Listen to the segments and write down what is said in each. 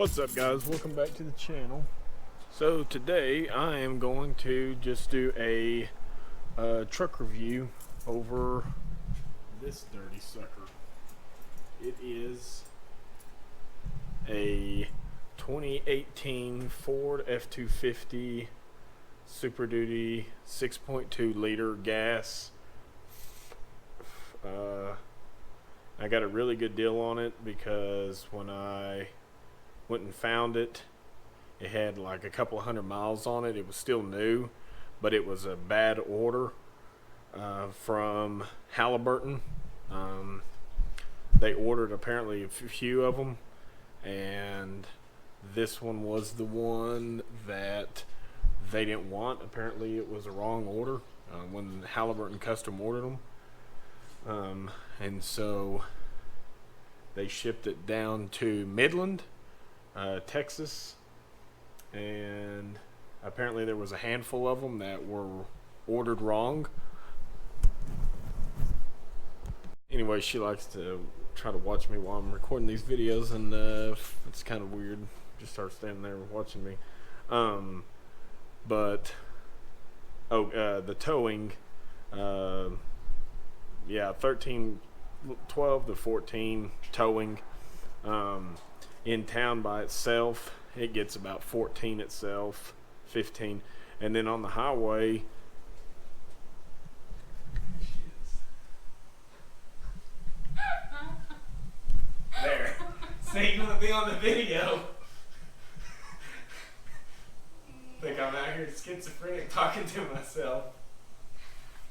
What's up, guys? Welcome back to the channel. So today I am going to just do a truck review over this dirty sucker. It is a 2018 Ford F250 Super Duty 6.2 liter gas. I got a really good deal on it because when I went and found it, it had like a couple of 100 miles on it. It was still new, but it was a bad order from Halliburton. They ordered apparently a few of them, and this one was the one that they didn't want. Apparently it was a wrong order when Halliburton custom ordered them, and so they shipped it down to Midland, Texas, and apparently there was a handful of them that were ordered wrong. Anyway, she likes to try to watch me while I'm recording these videos, and it's kind of weird. Just start standing there watching me. The towing, 12 to 14 towing. In town by itself, it gets about 14 itself, 15, and then on the highway, there. See, you want to be on the video. Think I'm out here schizophrenic talking to myself.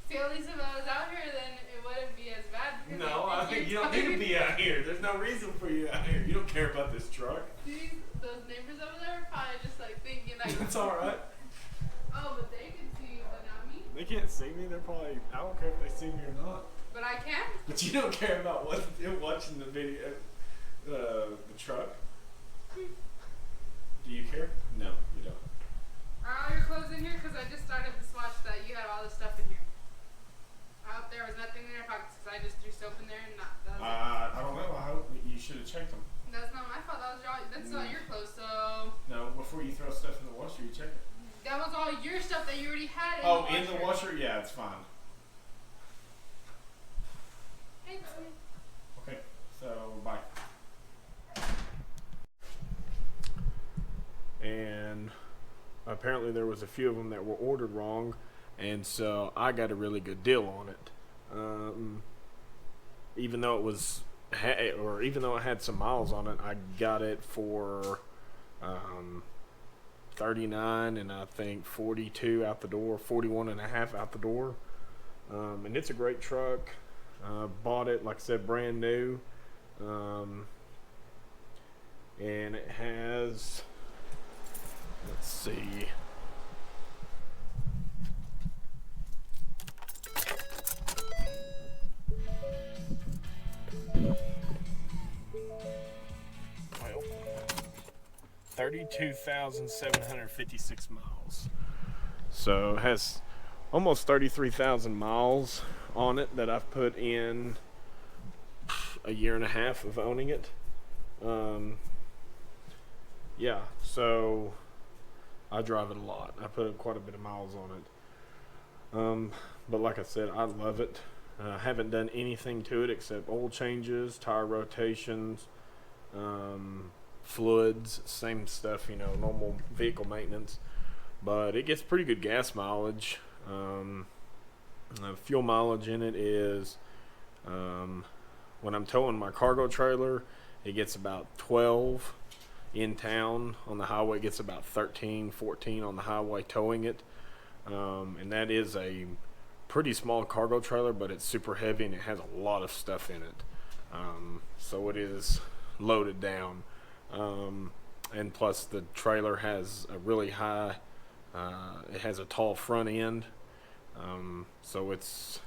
See, at least if I was out here, then it wouldn't be as bad. No, I think you don't need to be out here. There's no reason for you out here. You don't care about this truck. Those neighbors over there are probably just like thinking like. That's all right. Oh, but they can see you, but not me. They can't see me. They're probably. I don't care if they see me or not. But I can. But you don't care about what watching the video, the truck. Do you care? No, you don't. Are all your clothes in here? Because I just started to watch that you had all this stuff in here. I hope there was nothing in your pockets because I just threw soap in there and not. I don't know. I hope you should have checked them. That's not my fault. That's all your clothes. So. No, before you throw stuff in the washer, you check it. That was all your stuff that you already had in the washer. In the washer? Yeah, it's fine. Thanks. Okay, so bye. And apparently there was a few of them that were ordered wrong, and so I got a really good deal on it. Even though it had some miles on it, I got it for 39 and I think 42 out the door, 41 and a half out the door. And it's a great truck. Bought it, like I said, brand new. And it has, let's see, well, 32,756 miles. So it has almost 33,000 miles on it that I've put in a year and a half of owning it. Yeah, so I drive it a lot. I put quite a bit of miles on it. But like I said, I love it. I haven't done anything to it except oil changes, tire rotations, fluids, same stuff, normal vehicle maintenance. But it gets pretty good gas mileage. Fuel mileage in it is, when I'm towing my cargo trailer, it gets about 12 in town. On the highway, it gets about 13, 14 on the highway towing it. And that is a pretty small cargo trailer, but it's super heavy and it has a lot of stuff in it. So it is loaded down. And plus the trailer has a really high, it has a tall front end. So it's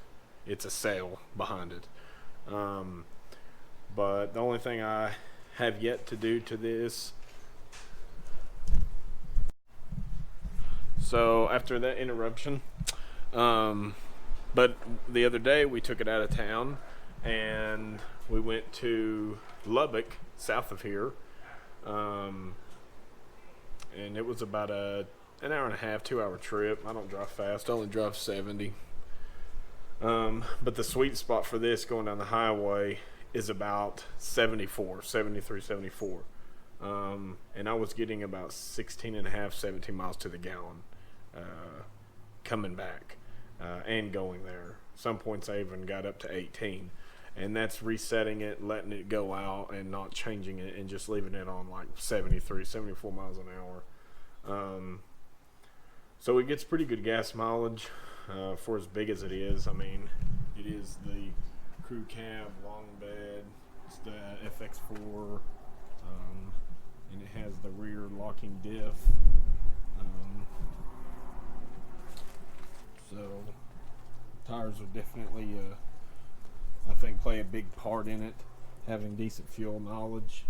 a sail behind it. But the only thing I have yet to do to this, so after that interruption, but the other day we took it out of town and we went to Lubbock, south of here, And it was about an hour and a half, 2 hour trip. I don't drive fast, I only drive 70. But the sweet spot for this going down the highway is about 74, 73, 74. And I was getting about 16 and a half, 17 miles to the gallon coming back and going there. Some points I even got up to 18. And that's resetting it, letting it go out, and not changing it, and just leaving it on like 73, 74 miles an hour. So it gets pretty good gas mileage for as big as it is. I mean, it is the crew cab, long bed, it's the FX4, and it has the rear locking diff. So tires are definitely I think play a big part in it, having decent fuel mileage.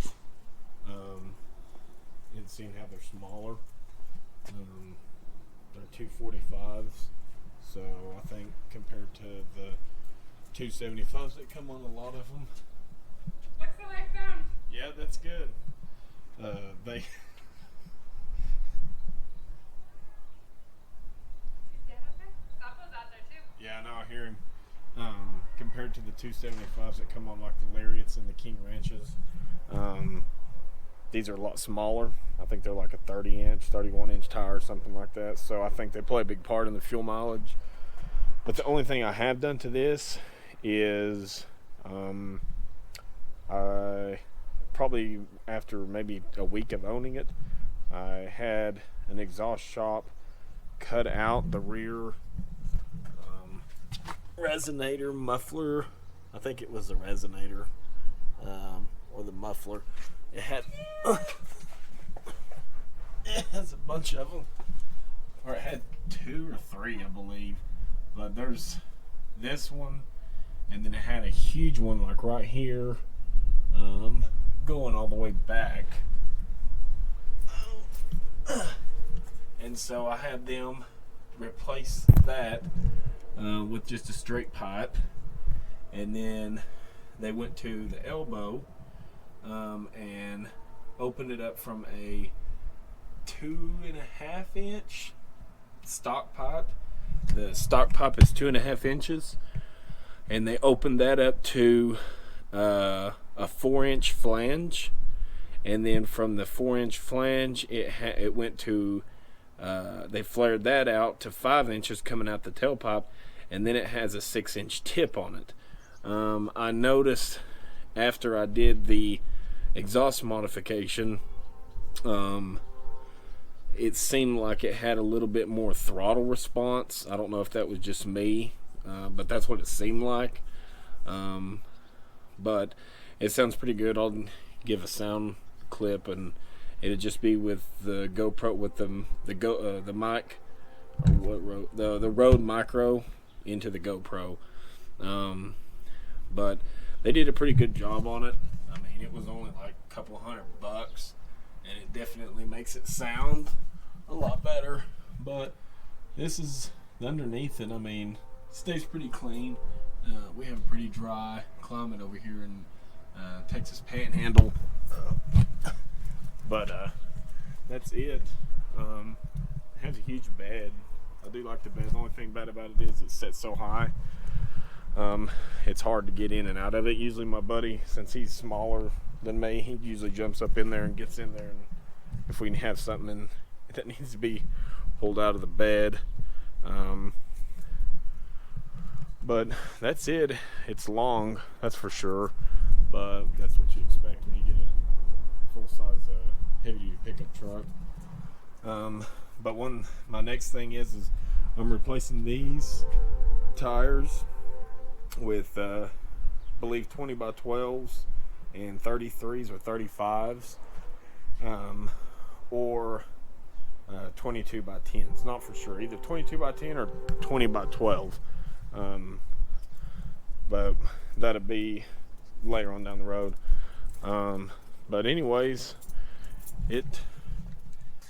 And seeing how they're smaller. They're 245s, so I think compared to the 275s that come on a lot of them. What's the light found? Yeah, that's good. They He's dead out there? Sapo's out there too. Yeah, I know, I hear him. Compared to the 275s that come on like the Lariats and the King Ranches, these are a lot smaller. I think they're like a 30-inch, 31-inch tire or something like that. So I think they play a big part in the fuel mileage. But the only thing I have done to this is I probably after maybe a week of owning it, I had an exhaust shop cut out the rear resonator muffler. I think it was the resonator or the muffler. It had it has a bunch of them, or it had 2 or 3, I believe. But there's this one, and then it had a huge one like right here, going all the way back. And so I had them replace that with just a straight pipe, and then they went to the elbow and opened it up from a 2.5-inch stock pipe. The stock pipe is 2.5 inches, and they opened that up to a 4-inch flange, and then from the 4-inch flange it went to they flared that out to 5 inches coming out the tailpipe, and then it has a 6-inch tip on it. I noticed after I did the exhaust modification, it seemed like it had a little bit more throttle response. I don't know if that was just me, but that's what it seemed like. But it sounds pretty good. I'll give a sound clip, and it'd just be with the GoPro, with the mic, or what the Rode Micro into the GoPro. But they did a pretty good job on it. I mean, it was only like a couple $100, and it definitely makes it sound a lot better. But this is underneath it. I mean, it stays pretty clean. We have a pretty dry climate over here in Texas Panhandle. But that's it. It has a huge bed. I do like the bed. The only thing bad about it is it's set so high. It's hard to get in and out of it. Usually my buddy, since he's smaller than me, he usually jumps up in there and gets in there, and if we can have something that needs to be pulled out of the bed. But that's it. It's long, that's for sure, but that's what you expect when you get a full-size heavy-duty pickup truck. But my next thing is I'm replacing these tires with I believe 20 by 12s and 33s or 35s, or 22 by 10s. Not for sure, either 22 by 10 or 20 by 12. But that'll be later on down the road. But anyways, it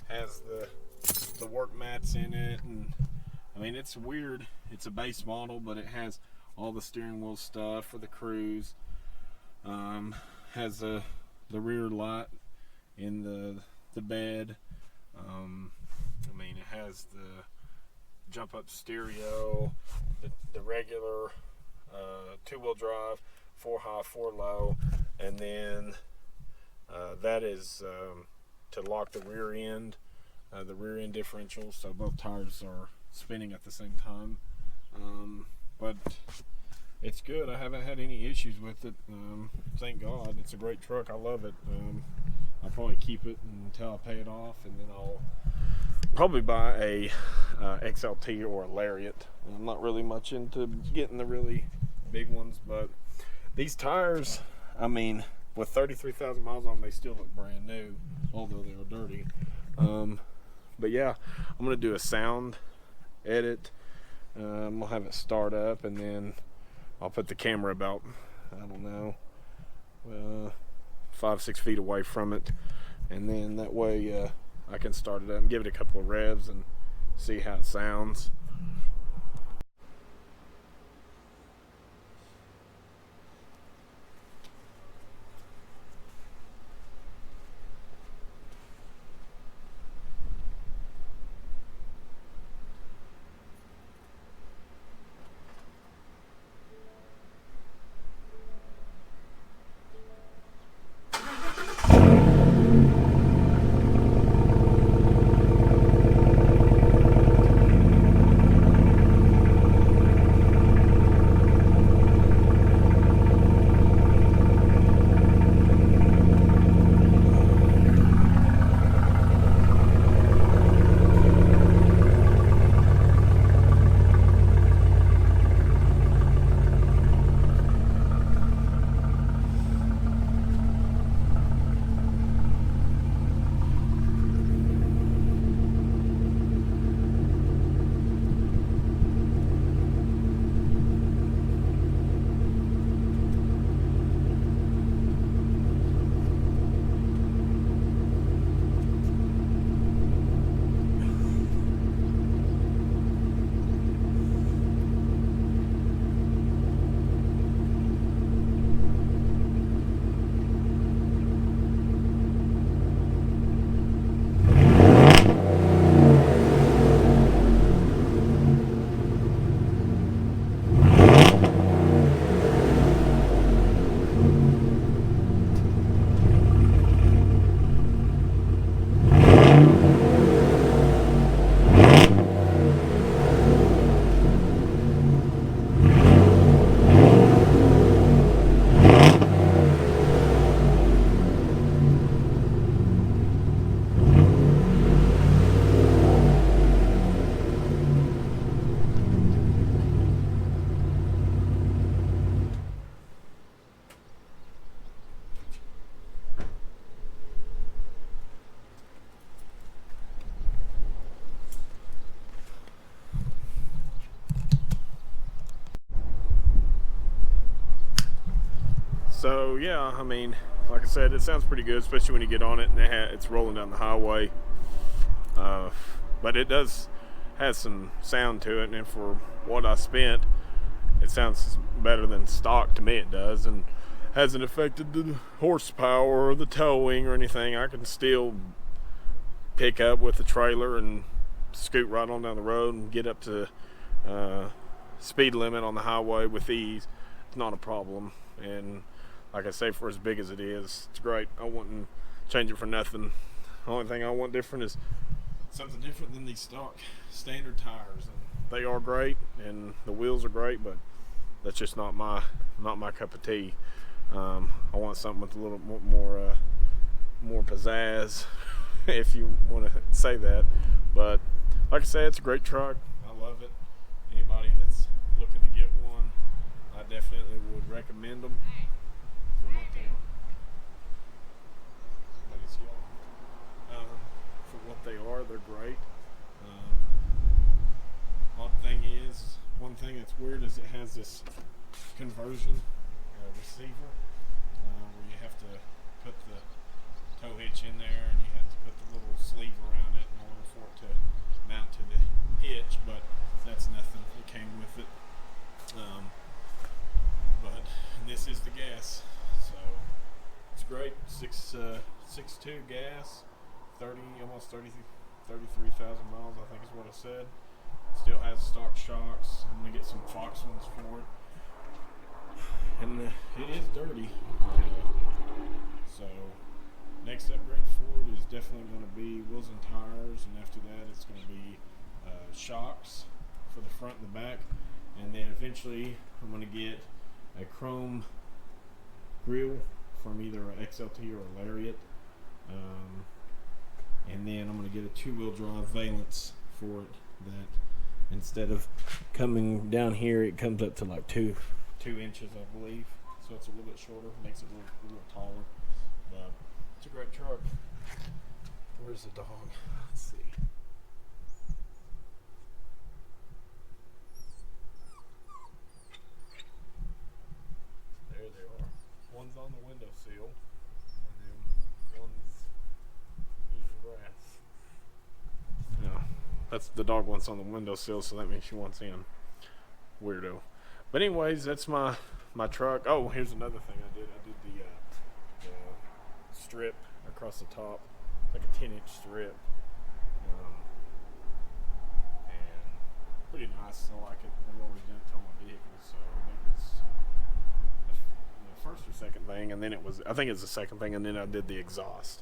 has the work mats in it, and I mean, it's weird. It's a base model, but it has all the steering wheel stuff for the cruise. Has the rear light in the bed. I mean, it has the jump up stereo, the regular 2-wheel drive, 4 high, 4 low, and then that is to lock the rear end differential, so both tires are spinning at the same time. But it's good. I haven't had any issues with it. Thank God. It's a great truck. I love it. I'll probably keep it until I pay it off, and then I'll probably buy a XLT or a Lariat. I'm not really much into getting the really big ones, but these tires, I mean, with 33,000 miles on them, they still look brand new, although they are dirty. But yeah, I'm going to do a sound edit. We'll have it start up, and then I'll put the camera about, I don't know, 5-6 feet away from it, and then that way I can start it up and give it a couple of revs and see how it sounds. So yeah, I mean, like I said, it sounds pretty good, especially when you get on it and it's rolling down the highway. But it has some sound to it, and for what I spent, it sounds better than stock to me. It does, and hasn't affected the horsepower or the towing or anything. I can still pick up with the trailer and scoot right on down the road and get up to speed limit on the highway with ease. It's not a problem, and like I say, for as big as it is, it's great. I wouldn't change it for nothing. The only thing I want different is something different than these stock standard tires. And they are great, and the wheels are great, but that's just not my cup of tea. I want something with a little more pizzazz, if you want to say that. But like I say, it's a great truck. I love it. Anybody that's looking to get one, I definitely would recommend them. For what they are, they're great. Odd thing is, one thing that's weird is it has this conversion receiver where you have to put the tow hitch in there, and you have to put the little sleeve around it in order for it to mount to the hitch, but that's nothing. It came with it. But this is the gas, so it's great. 6.2 gas, almost 33,000 miles, I think is what I said. Still has stock shocks. I'm gonna get some Fox ones for it, and it is dirty. So next upgrade for it is definitely going to be wheels and tires, and after that it's going to be shocks for the front and the back, and then eventually I'm going to get a chrome grill from either an XLT or a Lariat, and then I'm going to get a two-wheel drive valence for it, that instead of coming down here it comes up to like 2 inches, I believe, so it's a little bit shorter, makes it a little taller, but it's a great truck. Where's the dog? Let's see. There they are. One's on the windowsill, and then one's eating grass. Yeah, that's the dog wants on the windowsill, so that means she wants in. Weirdo. But anyways, that's my truck. Oh, here's another thing I did. I did the strip across the top, like a 10-inch strip, and pretty nice. I like it. I've always done it to all my vehicles, so it was the first or second thing, and then I think it was the second thing, and then I did the exhaust.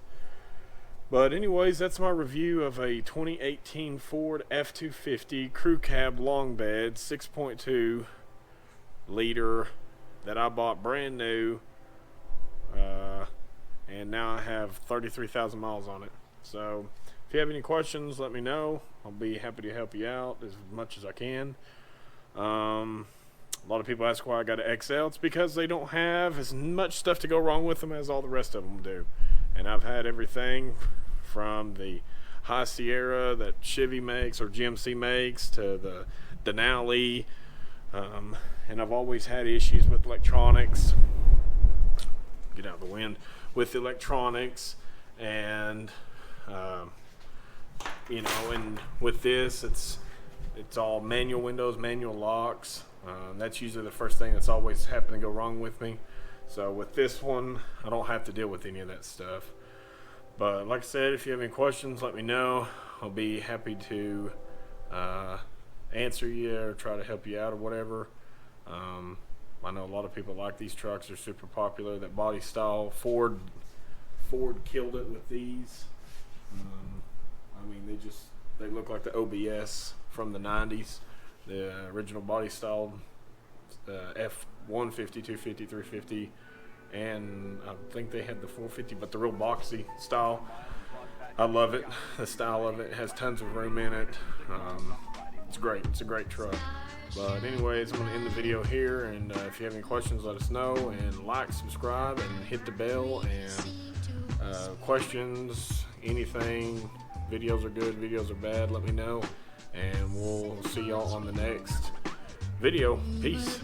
But anyways, that's my review of a 2018 Ford F250 crew cab long bed 6.2 liter that I bought brand new, and now I have 33,000 miles on it. So if you have any questions, let me know. I'll be happy to help you out as much as I can. A lot of people ask why I got an XL. It's because they don't have as much stuff to go wrong with them as all the rest of them do. And I've had everything from the High Sierra that Chevy makes or GMC makes to the Denali, and I've always had issues with electronics. Get out of the wind. With electronics, and and with this, it's all manual windows, manual locks. That's usually the first thing that's always happened to go wrong with me. So with this one, I don't have to deal with any of that stuff. But like I said, if you have any questions, let me know. I'll be happy to answer you or try to help you out or whatever. I know a lot of people like these trucks. They're super popular. That body style, Ford killed it with these. I mean, they look like the OBS from the 90s. The original body style F150, 250, 350, and I think they had the 450, but the real boxy style. I love it. The style of it has tons of room in it. It's great. It's a great truck. But anyways, I'm going to end the video here, and if you have any questions, let us know, and like, subscribe, and hit the bell, and questions, anything, videos are good, videos are bad, let me know, and we'll see y'all on the next video. Peace.